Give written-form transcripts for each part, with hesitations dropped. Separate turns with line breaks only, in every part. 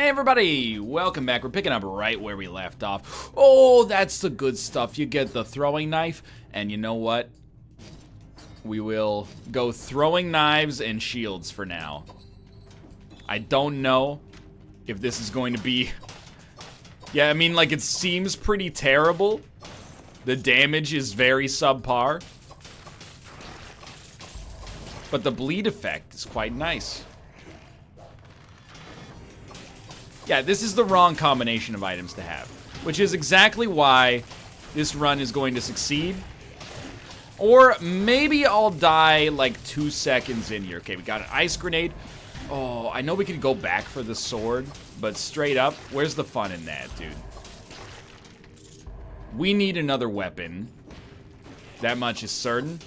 Hey everybody, welcome back. We're picking up right where we left off. Oh, that's the good stuff. You get the throwing knife, and you know what? We will go throwing knives and shields for now. I don't know if this is going to be... Yeah, I mean, like, it seems pretty terrible. The damage is very subpar. But the bleed effect is quite nice. Yeah, this is the wrong combination of items to have, which is exactly why this run is going to succeed. Or maybe I'll die like 2 seconds in here. Okay, we got an ice grenade. Oh, I know we could go back for the sword, but straight up, where's the fun in that, dude? We need another weapon. That much is certain.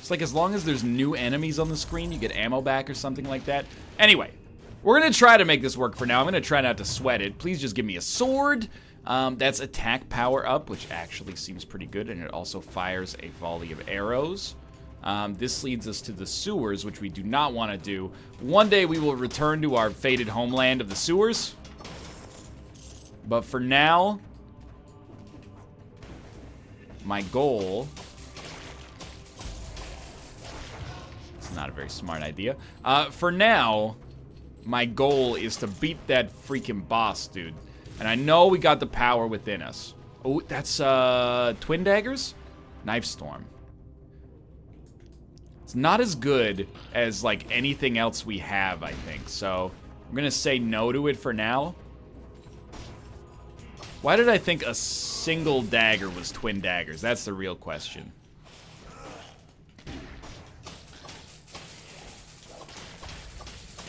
Like, as long as there's new enemies on the screen, you get ammo back or something like that. Anyway, we're gonna try to make this work for now. I'm gonna try not to sweat it. Please just give me a sword. That's attack power up, which actually seems pretty good, and it also fires a volley of arrows. This leads us to the sewers, which we do not want to do. One day we will return to our fated homeland of the sewers. But for now, my goal... Not a very smart idea. For now, my goal is to beat that freaking boss, dude. And I know we got the power within us. Oh, that's twin daggers? Knife storm. It's not as good as like anything else we have, I think. So I'm gonna say no to it for now. Why did I think a single dagger was twin daggers? That's the real question.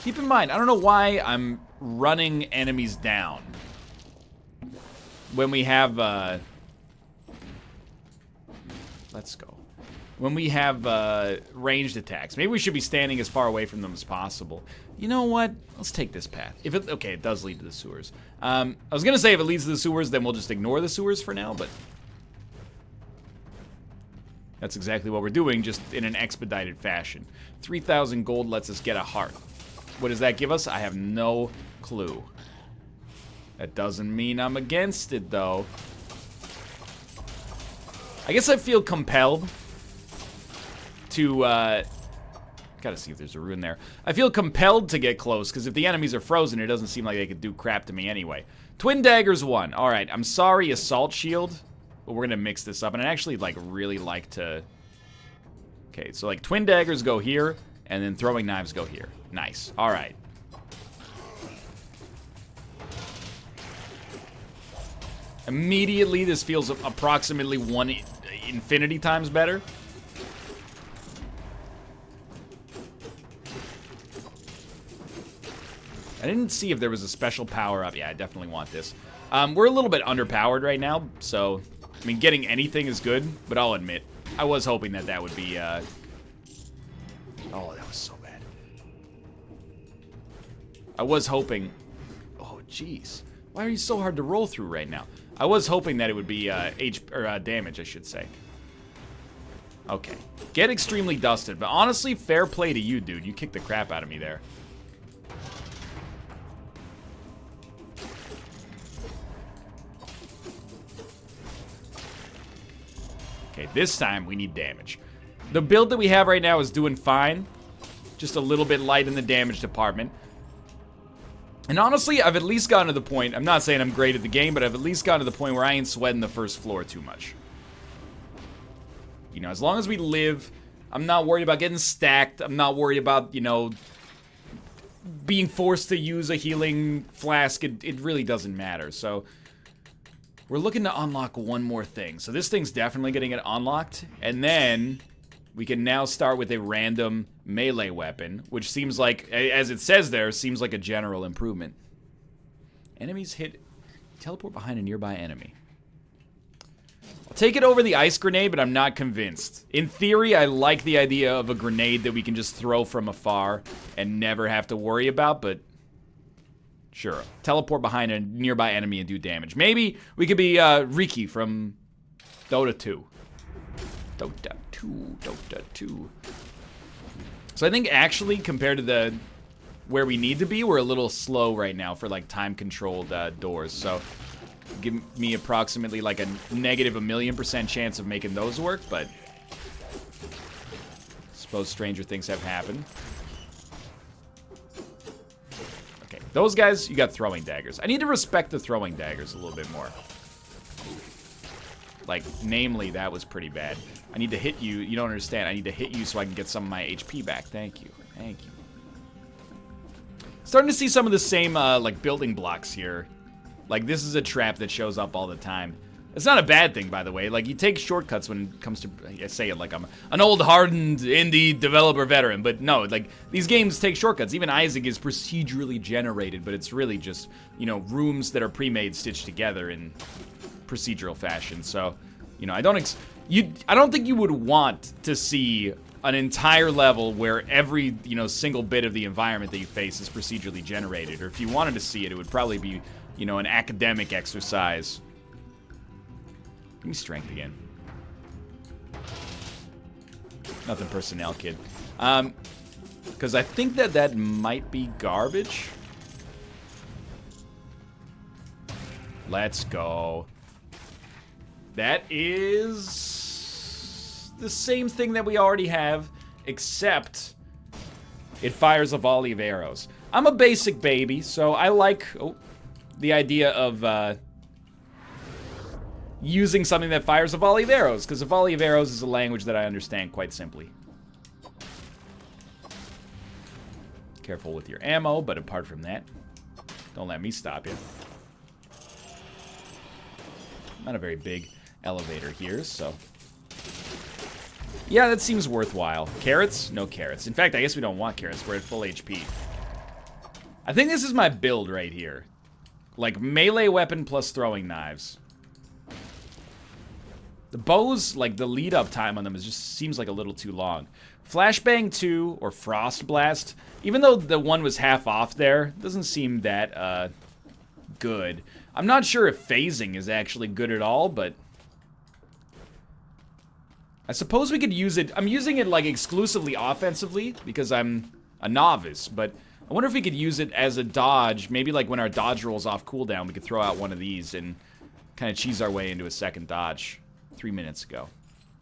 Keep in mind, I don't know why I'm running enemies down when we have, let's go. When we have, ranged attacks. Maybe we should be standing as far away from them as possible. You know what? Let's take this path. If it, okay, it does lead to the sewers. I was gonna say if it leads to the sewers, then we'll just ignore the sewers for now, but that's exactly what we're doing, just in an expedited fashion. 3,000 gold lets us get a heart. What does that give us? I have no clue. That doesn't mean I'm against it, though. I guess I feel compelled to, gotta see if there's a rune there. I feel compelled to get close, because if the enemies are frozen, it doesn't seem like they could do crap to me anyway. Twin daggers won. Alright, I'm sorry, assault shield, but we're gonna mix this up, and I actually, like, really like to... Okay, so, like, twin daggers go here, and then throwing knives go here. Nice. All right. Immediately, this feels approximately 1 infinity times better. I didn't see if there was a special power-up. Yeah, I definitely want this. We're a little bit underpowered right now, so, I mean, getting anything is good, but I'll admit, I was hoping that that would be, Oh, that was so bad. I was hoping... Oh, jeez. Why are you so hard to roll through right now? I was hoping that it would be damage, I should say. Okay. Get extremely dusted, but honestly, fair play to you, dude. You kicked the crap out of me there. Okay, this time we need damage. The build that we have right now is doing fine. Just a little bit light in the damage department. And honestly, I've at least gotten to the point, I'm not saying I'm great at the game, but I've at least gotten to the point where I ain't sweating the first floor too much. You know, as long as we live, I'm not worried about getting stacked. I'm not worried about, you know, being forced to use a healing flask. It really doesn't matter. So, we're looking to unlock one more thing. So this thing's definitely going to get unlocked. And then... we can now start with a random melee weapon, which seems like, as it says there, seems like a general improvement. Enemies hit, teleport behind a nearby enemy. I'll take it over the ice grenade, but I'm not convinced. In theory, I like the idea of a grenade that we can just throw from afar and never have to worry about, but sure. Teleport behind a nearby enemy and do damage. Maybe we could be Riki from Dota 2. Dota 2. So I think actually, compared to the where we need to be, we're a little slow right now for like time-controlled doors. So give me approximately like a negative -1,000,000% chance of making those work, but suppose stranger things have happened. Okay, those guys, you got throwing daggers. I need to respect the throwing daggers a little bit more. Like, namely, that was pretty bad. I need to hit you. You don't understand. I need to hit you so I can get some of my HP back. Thank you. Thank you. Starting to see some of the same, like, building blocks here. Like, this is a trap that shows up all the time. It's not a bad thing, by the way. Like, you take shortcuts when it comes to... I say it like I'm an old, hardened indie developer veteran. But no, like, these games take shortcuts. Even Isaac is procedurally generated, but it's really just, you know, rooms that are pre-made stitched together in procedural fashion. So, you know, I don't think you would want to see an entire level where every, you know, single bit of the environment that you face is procedurally generated. Or if you wanted to see it, it would probably be, you know, an academic exercise. Give me strength again. Nothing personnel, kid. Because I think that might be garbage. Let's go. That is the same thing that we already have, except it fires a volley of arrows. I'm a basic baby, so I like the idea of using something that fires a volley of arrows, because a volley of arrows is a language that I understand quite simply. Careful with your ammo, but apart from that, don't let me stop you. Not a very big elevator here, so... yeah, that seems worthwhile. Carrots? No carrots. In fact, I guess we don't want carrots. We're at full HP. I think this is my build right here. Like, melee weapon plus throwing knives. The bows, like, the lead-up time on them just seems like a little too long. Flashbang 2 or Frost Blast, even though the one was half off there, doesn't seem that good. I'm not sure if phasing is actually good at all, but I suppose we could use it. I'm using it, like, exclusively offensively because I'm a novice, but I wonder if we could use it as a dodge. Maybe, like, when our dodge rolls off cooldown, we could throw out one of these and kind of cheese our way into a second dodge 3 minutes ago.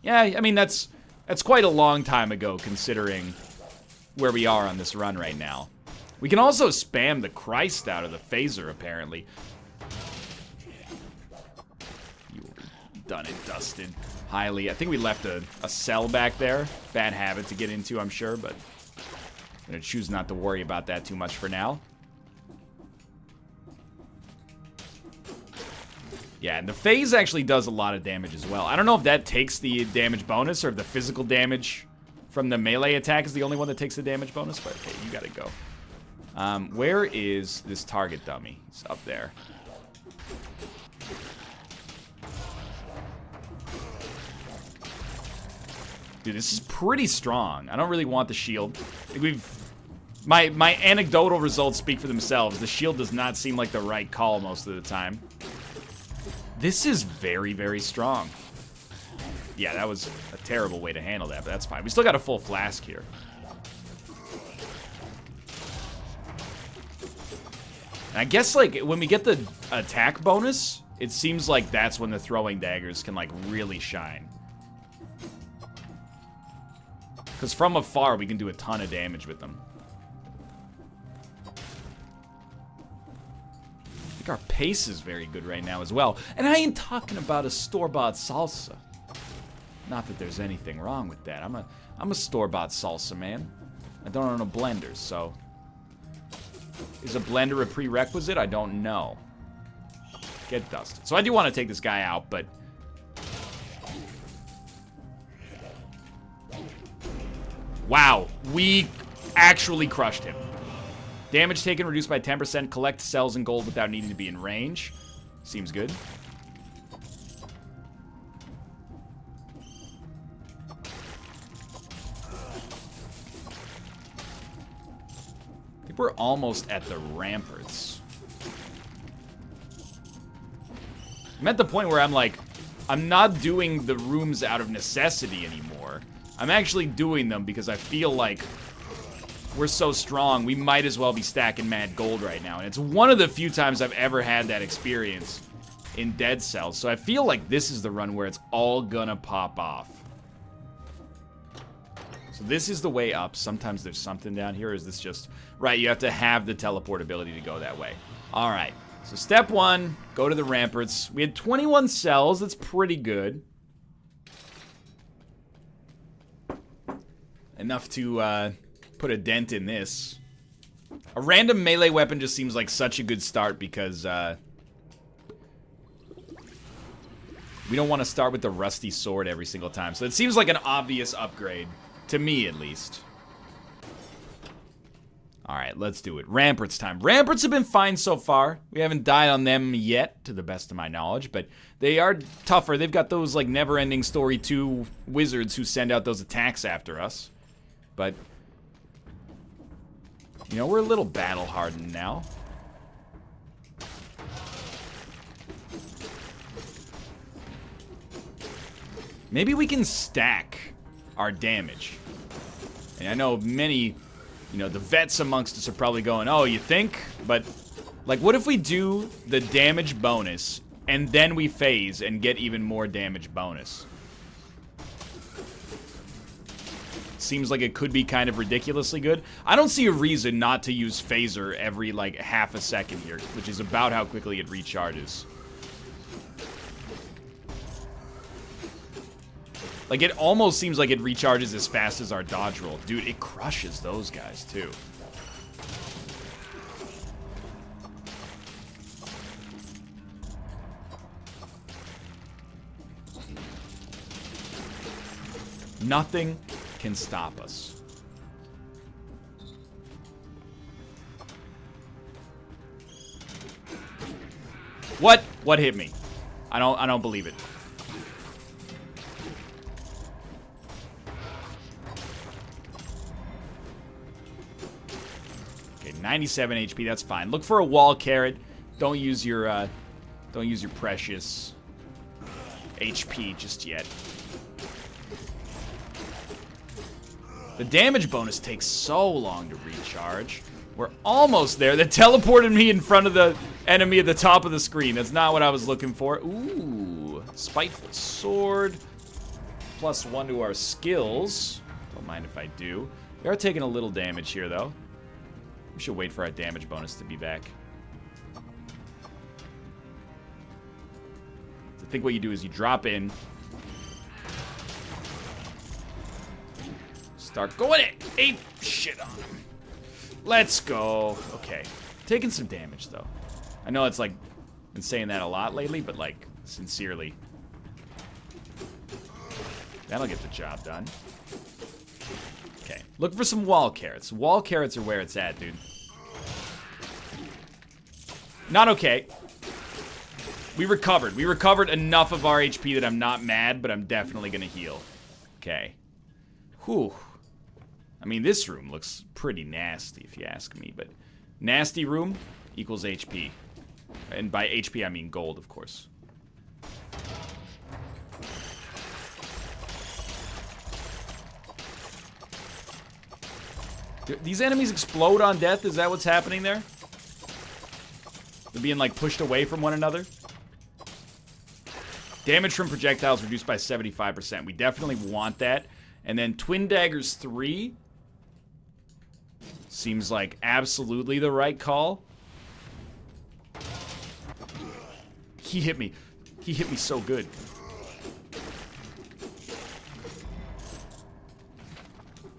Yeah, I mean, that's quite a long time ago, considering where we are on this run right now. We can also spam the Christ out of the phaser, apparently. You will be done and dusted. Highly. I think we left a cell back there. Bad habit to get into, I'm sure, but I'm going to choose not to worry about that too much for now. Yeah, and the phase actually does a lot of damage as well. I don't know if that takes the damage bonus or if the physical damage from the melee attack is the only one that takes the damage bonus, but okay, you gotta go. Where is this target dummy? He's up there. Dude, this is pretty strong. I don't really want the shield. I think my anecdotal results speak for themselves. The shield does not seem like the right call most of the time. This is very, very strong. Yeah, that was a terrible way to handle that, but that's fine. We still got a full flask here. And I guess, like, when we get the attack bonus, it seems like that's when the throwing daggers can, like, really shine. Because from afar, we can do a ton of damage with them. I think our pace is very good right now as well. And I ain't talking about a store-bought salsa. Not that there's anything wrong with that. I'm a store-bought salsa, man. I don't own a blender, so... Is a blender a prerequisite? I don't know. Get dusted. So I do want to take this guy out, but... Wow, we actually crushed him. Damage taken reduced by 10%. Collect cells and gold without needing to be in range. Seems good. I think we're almost at the ramparts. I'm at the point where I'm like, I'm not doing the rooms out of necessity anymore. I'm actually doing them because I feel like we're so strong, we might as well be stacking mad gold right now. And it's one of the few times I've ever had that experience in Dead Cells. So I feel like this is the run where it's all gonna pop off. So this is the way up. Sometimes there's something down here. Or is this just... Right, you have to have the teleport ability to go that way. All right. So step 1, go to the ramparts. We had 21 cells. That's pretty good. Enough to put a dent in this. A random melee weapon just seems like such a good start because we don't want to start with the rusty sword every single time. So it seems like an obvious upgrade. To me, at least. Alright, let's do it. Ramparts time. Ramparts have been fine so far. We haven't died on them yet, to the best of my knowledge, but they are tougher. They've got those, like, never-ending Story 2 wizards who send out those attacks after us. But, you know, we're a little battle-hardened now. Maybe we can stack our damage. And I know many, you know, the vets amongst us are probably going, oh, you think? But, like, what if we do the damage bonus, and then we phase and get even more damage bonus? Seems like it could be kind of ridiculously good. I don't see a reason not to use phaser every, like, half a second here, which is about how quickly it recharges. Like, it almost seems like it recharges as fast as our dodge roll. Dude, it crushes those guys, too. Nothing can stop us. What? What hit me? I don't believe it. Okay, 97 HP, that's fine. Look for a wall carrot. Don't use your precious HP just yet. The damage bonus takes so long to recharge. We're almost there. That teleported me in front of the enemy at the top of the screen. That's not what I was looking for. Ooh, spiteful sword. +1 to our skills. Don't mind if I do. We are taking a little damage here, though. We should wait for our damage bonus to be back. I think what you do is you drop in. Start going ape shit on him. Let's go. Okay. Taking some damage, though. I know it's like, been saying that a lot lately, but like, sincerely. That'll get the job done. Okay. Look for some wall carrots. Wall carrots are where it's at, dude. Not okay. We recovered. We recovered enough of our HP that I'm not mad, but I'm definitely gonna heal. Okay. Whew. I mean, this room looks pretty nasty, if you ask me, but nasty room equals HP. And by HP, I mean gold, of course. Do these enemies explode on death? Is that what's happening there? They're being, like, pushed away from one another? Damage from projectiles reduced by 75%. We definitely want that. And then Twin Daggers 3... seems like absolutely the right call. He hit me. He hit me so good.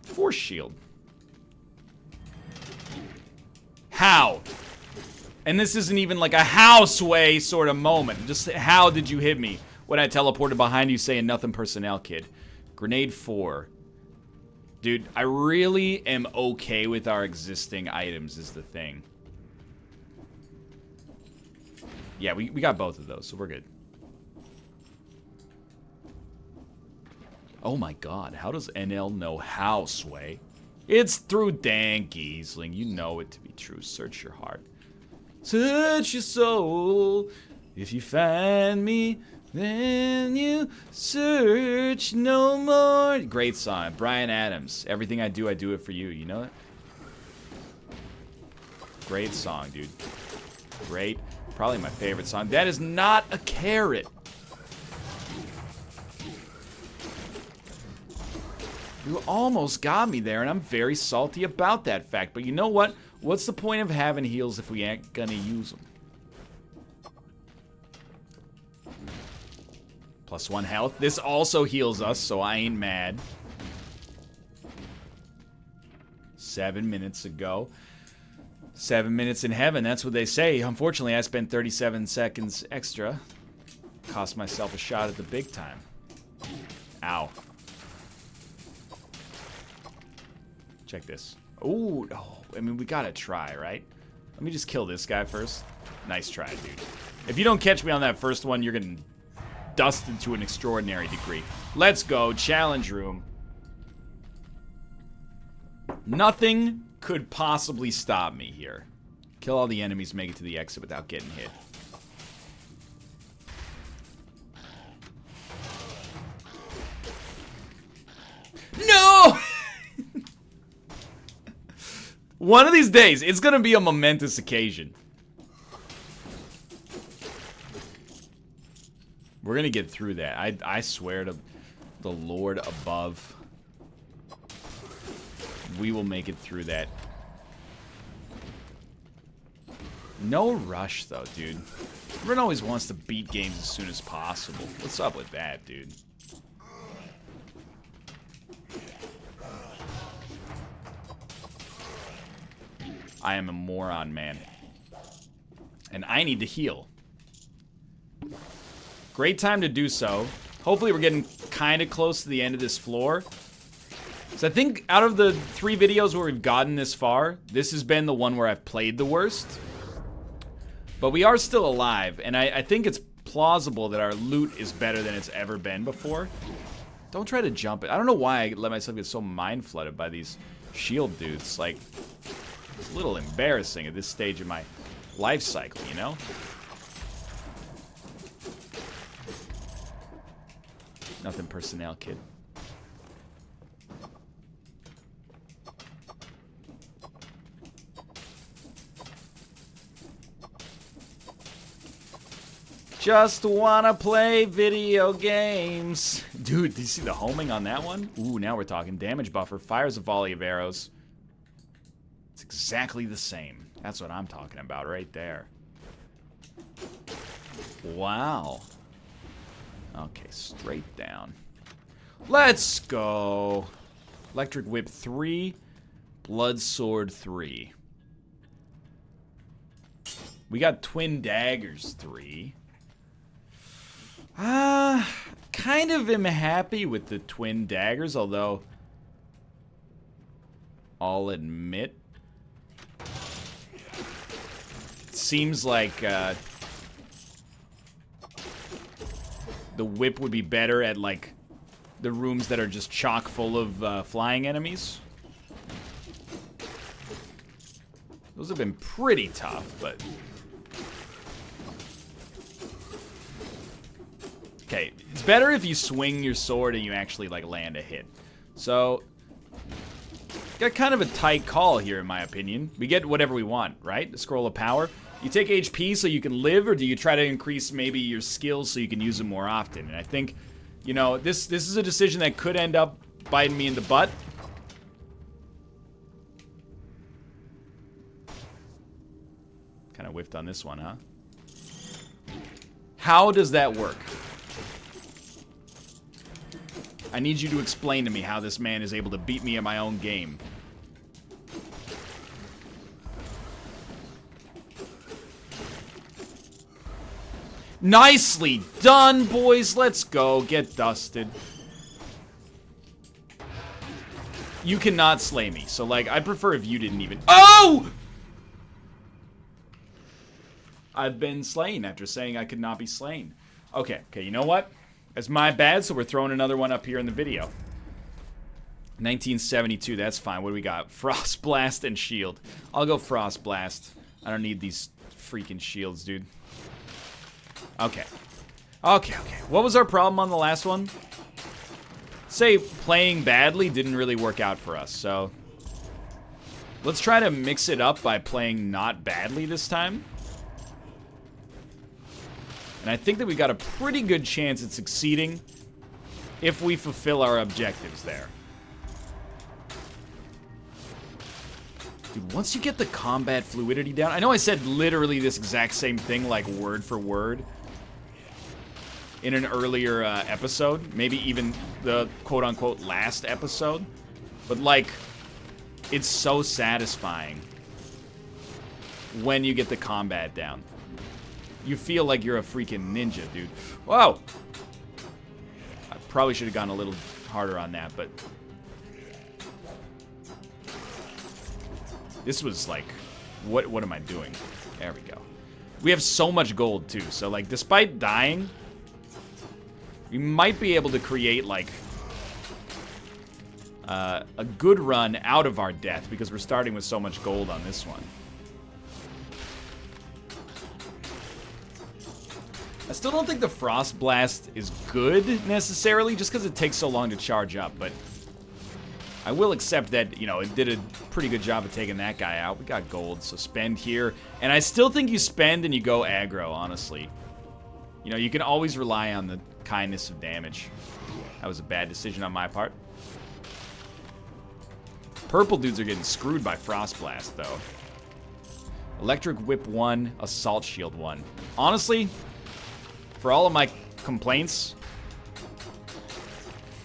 Force shield. How? And this isn't even like a how sway sort of moment. Just how did you hit me when I teleported behind you saying nothing personnel, kid? Grenade 4. Dude, I really am okay with our existing items is the thing. Yeah, we got both of those, so we're good. Oh my god, how does NL know how, Sway? It's through Dan Giesling. You know it to be true. Search your heart. Search your soul. If you find me, then you search no more. Great song. Bryan Adams. Everything I do it for you. You know it? Great song, dude. Great. Probably my favorite song. That is not a carrot. You almost got me there, and I'm very salty about that fact. But you know what? What's the point of having heals if we ain't gonna use them? +1 health. This also heals us, so I ain't mad. 7 minutes ago. 7 minutes in heaven, that's what they say. Unfortunately, I spent 37 seconds extra. Cost myself a shot at the big time. Ow. Check this. Ooh, oh, I mean, we gotta try, right? Let me just kill this guy first. Nice try, dude. If you don't catch me on that first one, you're gonna dusted to an extraordinary degree. Let's go, challenge room. Nothing could possibly stop me here. Kill all the enemies, make it to the exit without getting hit. No! One of these days, it's gonna be a momentous occasion. We're gonna get through that. I swear to the Lord above. We will make it through that. No rush, though, dude. Everyone always wants to beat games as soon as possible. What's up with that, dude? I am a moron, man. And I need to heal. Great time to do so. Hopefully we're getting kind of close to the end of this floor. So I think out of the 3 videos where we've gotten this far, this has been the one where I've played the worst. But we are still alive, and I think it's plausible that our loot is better than it's ever been before. Don't try to jump it. I don't know why I let myself get so mind-flooded by these shield dudes. Like, it's a little embarrassing at this stage of my life cycle, you know? Nothing personnel, kid. Just wanna play video games. Dude, do you see the homing on that one? Ooh, now we're talking. Damage buffer, fires a volley of arrows. It's exactly the same. That's what I'm talking about right there. Wow. Okay, straight down. Let's go. Electric Whip 3, Blood Sword 3. We got Twin Daggers 3. Kind of am happy with the Twin Daggers, although I'll admit it seems like the whip would be better at like the rooms that are just chock full of flying enemies. Those have been pretty tough, but okay, it's better if you swing your sword and you actually like land a hit. So got kind of a tight call here, in my opinion. We get whatever we want, right? The scroll of power. You take HP so you can live, or do you try to increase maybe your skills so you can use them more often? And I think, you know, this is a decision that could end up biting me in the butt. Kind of whiffed on this one, huh? How does that work? I need you to explain to me how this man is able to beat me at my own game. Nicely done, boys. Let's go. Get dusted. You cannot slay me. So, like, I'd prefer if you didn't even... Oh! I've been slain after saying I could not be slain. Okay, you know what? That's my bad, so we're throwing another one up here in the video. 1972, that's fine. What do we got? Frost Blast and Shield. I'll go Frost Blast. I don't need these freaking shields, dude. Okay. What was our problem on the last one? Say playing badly didn't really work out for us, so Let's try to mix it up by playing not badly this time. And I think that we got a pretty good chance at succeeding if we fulfill our objectives there. Dude, once you get the combat fluidity down... I know I said literally this exact same thing, like word for word, in an earlier episode. Maybe even the quote-unquote last episode. But, like, it's so satisfying when you get the combat down. You feel like you're a freaking ninja, dude. Whoa! I probably should have gone a little harder on that, but... This was like, what am I doing? There we go. We have so much gold too, so like despite dying, we might be able to create like a good run out of our death because we're starting with so much gold on this one. I still don't think the Frost Blast is good necessarily just because it takes so long to charge up, but I will accept that, you know, it did a pretty good job of taking that guy out. We got gold, so spend here. And I still think you spend and you go aggro, honestly. You know, you can always rely on the kindness of damage. That was a bad decision on my part. Purple dudes are getting screwed by Frost Blast, though. Electric Whip 1, Assault Shield 1. Honestly, for all of my complaints...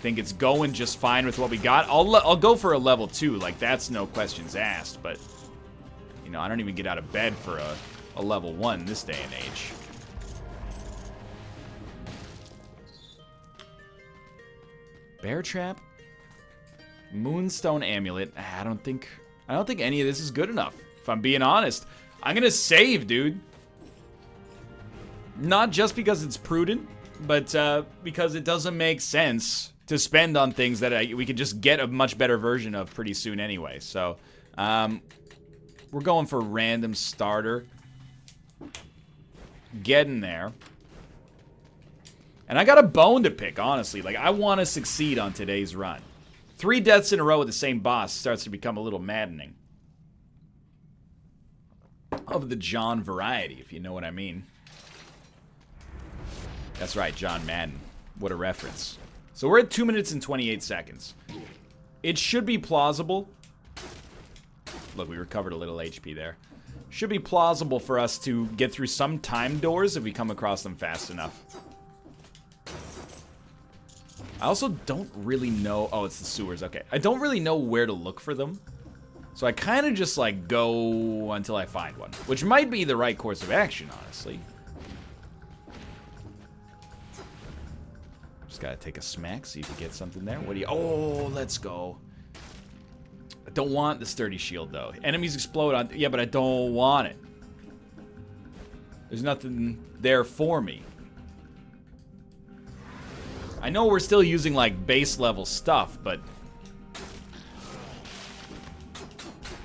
think it's going just fine with what we got. I'll go for a level 2, like that's no questions asked, but you know, I don't even get out of bed for a level 1 this day and age. Bear Trap, Moonstone Amulet. I don't think any of this is good enough, if I'm being honest. I'm gonna save, dude. Not just because it's prudent, but because it doesn't make sense to spend on things that we could just get a much better version of pretty soon anyway. So, we're going for random starter. Getting there. And I got a bone to pick, honestly. Like, I want to succeed on today's run. 3 deaths in a row with the same boss starts to become a little maddening. Of the John variety, if you know what I mean. That's right, John Madden. What a reference. So we're at 2 minutes and 28 seconds. It should be plausible. Look, we recovered a little HP there. Should be plausible for us to get through some time doors if we come across them fast enough. I also don't really know... Oh, it's the sewers. Okay. I don't really know where to look for them. So I kind of just, like, go until I find one. Which might be the right course of action, honestly. Just gotta take a smack, see if you get something there. What do you... Oh, let's go. I don't want the sturdy shield, though. Enemies explode on... Yeah, but I don't want it. There's nothing there for me. I know we're still using, like, base level stuff, but...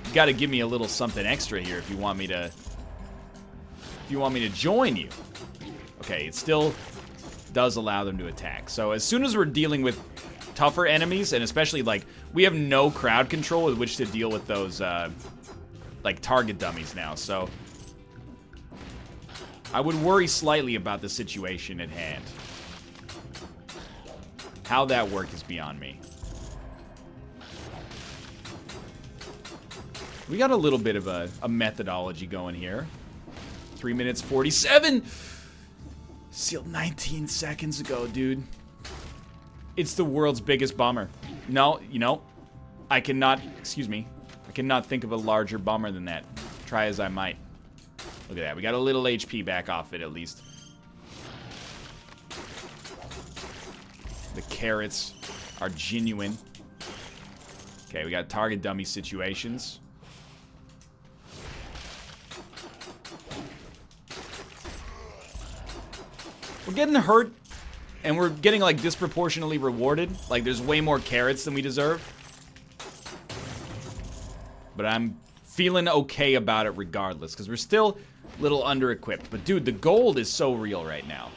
You gotta give me a little something extra here if you want me to... If you want me to join you. Okay, it still... does allow them to attack. So as soon as we're dealing with tougher enemies, and especially like we have no crowd control with which to deal with those like target dummies now, so I would worry slightly about the situation at hand. How that worked is beyond me. We got a little bit of a methodology going here. 3 minutes 47. Sealed 19 seconds ago, dude. It's the world's biggest bummer. No, you know, I cannot, excuse me, I cannot think of a larger bummer than that. Try as I might. Look at that. We got a little HP back off it, at least. The carrots are genuine. Okay, we got target dummy situations. We're getting hurt, and we're getting, like, disproportionately rewarded. Like, there's way more carrots than we deserve. But I'm feeling okay about it regardless, because we're still a little under-equipped. But, dude, the gold is so real right now.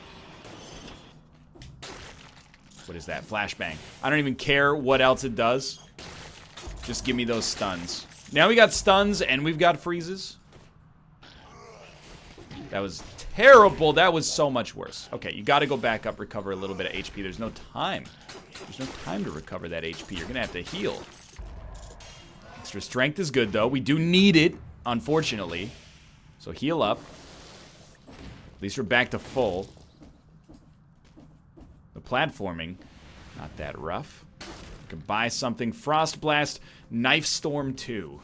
What is that? Flashbang. I don't even care what else it does. Just give me those stuns. Now we got stuns and we've got freezes. That was terrible. That was so much worse. Okay, you got to go back up, recover a little bit of HP. There's no time. There's no time to recover that HP. You're going to have to heal. Extra strength is good, though. We do need it, unfortunately. So heal up. At least we're back to full. The platforming, not that rough. We can buy something. Frost Blast, Knife Storm 2.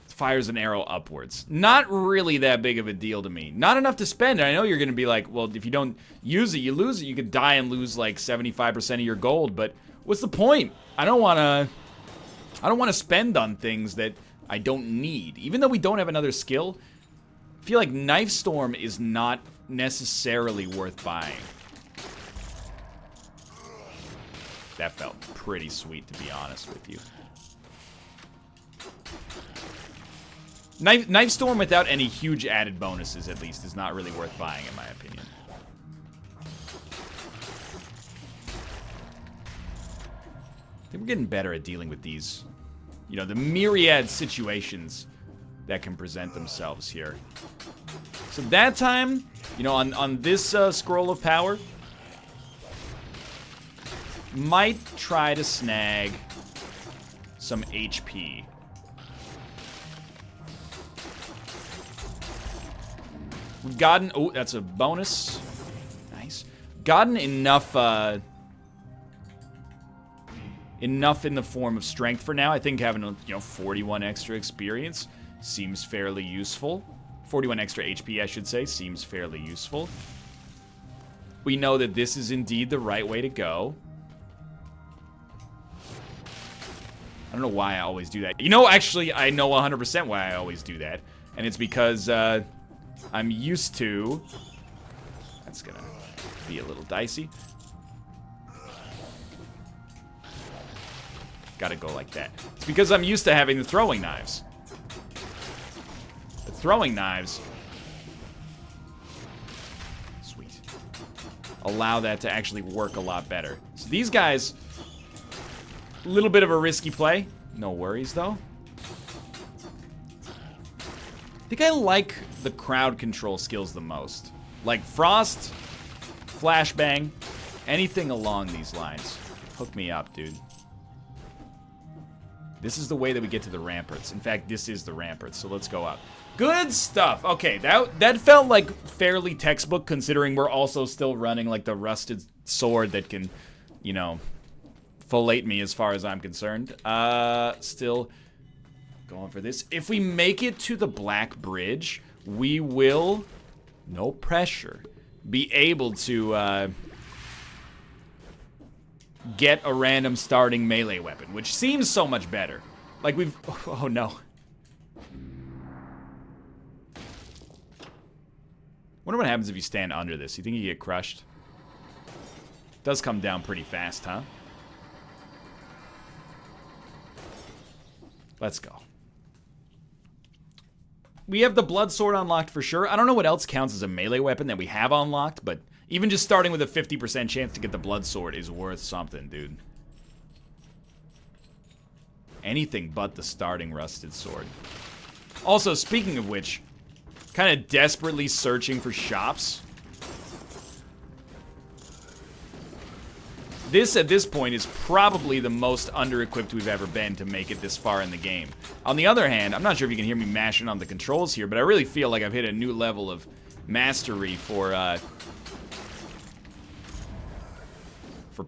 Fires an arrow upwards. Not really that big of a deal to me. Not enough to spend. I know you're going to be like, well, if you don't use it, you lose it. You could die and lose like 75% of your gold, but what's the point? I don't want to spend on things that I don't need. Even though we don't have another skill, I feel like Knife Storm is not necessarily worth buying. That felt pretty sweet, to be honest with you. Knife Storm without any huge added bonuses, at least, is not really worth buying, in my opinion. I think we're getting better at dealing with these, you know, the myriad situations that can present themselves here. So that time, you know, on this scroll of power, might try to snag some HP. We've gotten, oh, that's a bonus. Nice. Gotten enough, enough in the form of strength for now. I think having, you know, 41 extra experience seems fairly useful. 41 extra HP, I should say, seems fairly useful. We know that this is indeed the right way to go. I don't know why I always do that. You know, actually, I know 100% why I always do that. And it's because, I'm used to... That's gonna be a little dicey. Gotta go like that. It's because I'm used to having the throwing knives. The throwing knives... Sweet. Allow that to actually work a lot better. So these guys... A little bit of a risky play. No worries, though. I think I like the crowd control skills the most. Like Frost, Flashbang, anything along these lines. Hook me up, dude. This is the way that we get to the ramparts. In fact, this is the ramparts, so let's go up. Good stuff. Okay, that felt like fairly textbook, considering we're also still running like the rusted sword that can, you know, fillet me as far as I'm concerned. Still going for this. If we make it to the Black Bridge, we will, no pressure, be able to get a random starting melee weapon, which seems so much better. Like we've, oh no. Wonder what happens if you stand under this. You think you get crushed? Does come down pretty fast, huh? Let's go. We have the blood sword unlocked for sure. I don't know what else counts as a melee weapon that we have unlocked, but even just starting with a 50% chance to get the blood sword is worth something, dude. Anything but the starting rusted sword. Also, speaking of which, kind of desperately searching for shops. This, at this point, is probably the most under-equipped we've ever been to make it this far in the game. On the other hand, I'm not sure if you can hear me mashing on the controls here, but I really feel like I've hit a new level of mastery for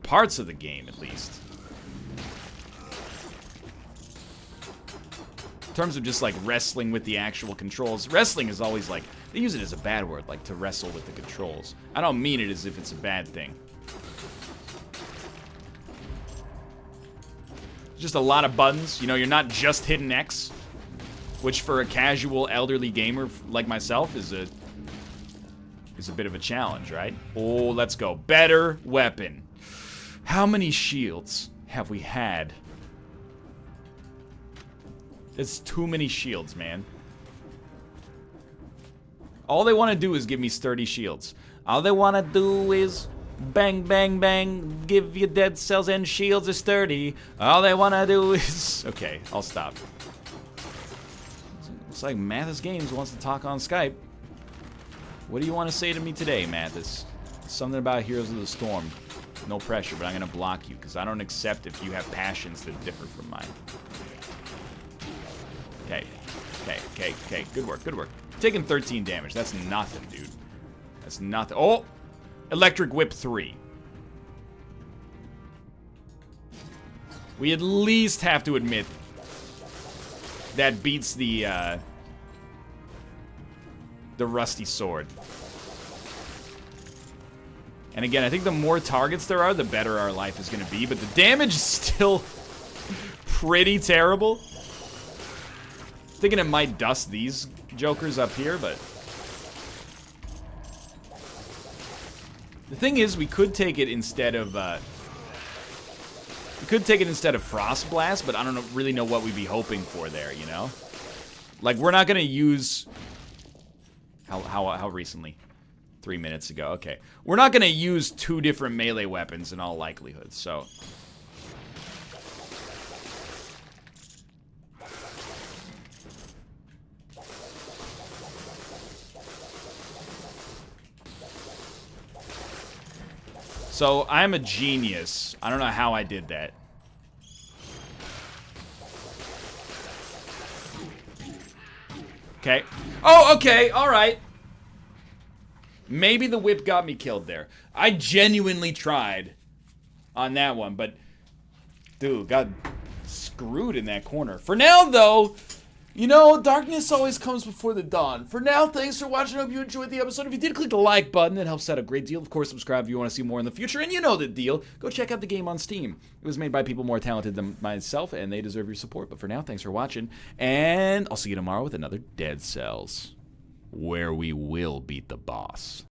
parts of the game, at least. In terms of just, like, wrestling with the actual controls, wrestling is always, like, they use it as a bad word, like, to wrestle with the controls. I don't mean it as if it's a bad thing. Just a lot of buttons. You know, you're not just hitting X, which for a casual elderly gamer like myself is a bit of a challenge, right? Oh, let's go. Better weapon. How many shields have we had? It's too many shields, man. All they want to do is give me sturdy shields. All they want to do is Bang, bang, bang. Give your dead cells and shields a sturdy. All they want to do is... Okay, I'll stop. Looks like Mathis Games wants to talk on Skype. What do you want to say to me today, Mathis? Something about Heroes of the Storm. No pressure, but I'm going to block you because I don't accept if you have passions that differ from mine. Okay. Okay. Good work. Taking 13 damage. That's nothing, dude. That's nothing. Oh! Electric Whip 3. We at least have to admit that beats the Rusty Sword. And again, I think the more targets there are, the better our life is going to be. But the damage is still pretty terrible. Thinking it might dust these jokers up here, but... The thing is, we could take it instead of... Frost Blast, but I don't really know what we'd be hoping for there, you know? Like, we're not going to use... How recently? 3 minutes ago, okay. We're not going to use 2 different melee weapons in all likelihood, so... So, I'm a genius. I don't know how I did that. Okay. Oh, okay, alright. Maybe the whip got me killed there. I genuinely tried on that one, but... Dude, got screwed in that corner. For now, though... You know, darkness always comes before the dawn. For now, thanks for watching. I hope you enjoyed the episode. If you did, click the like button. That helps out a great deal. Of course, subscribe if you want to see more in the future. And you know the deal. Go check out the game on Steam. It was made by people more talented than myself, and they deserve your support. But for now, thanks for watching. And I'll see you tomorrow with another Dead Cells, where we will beat the boss.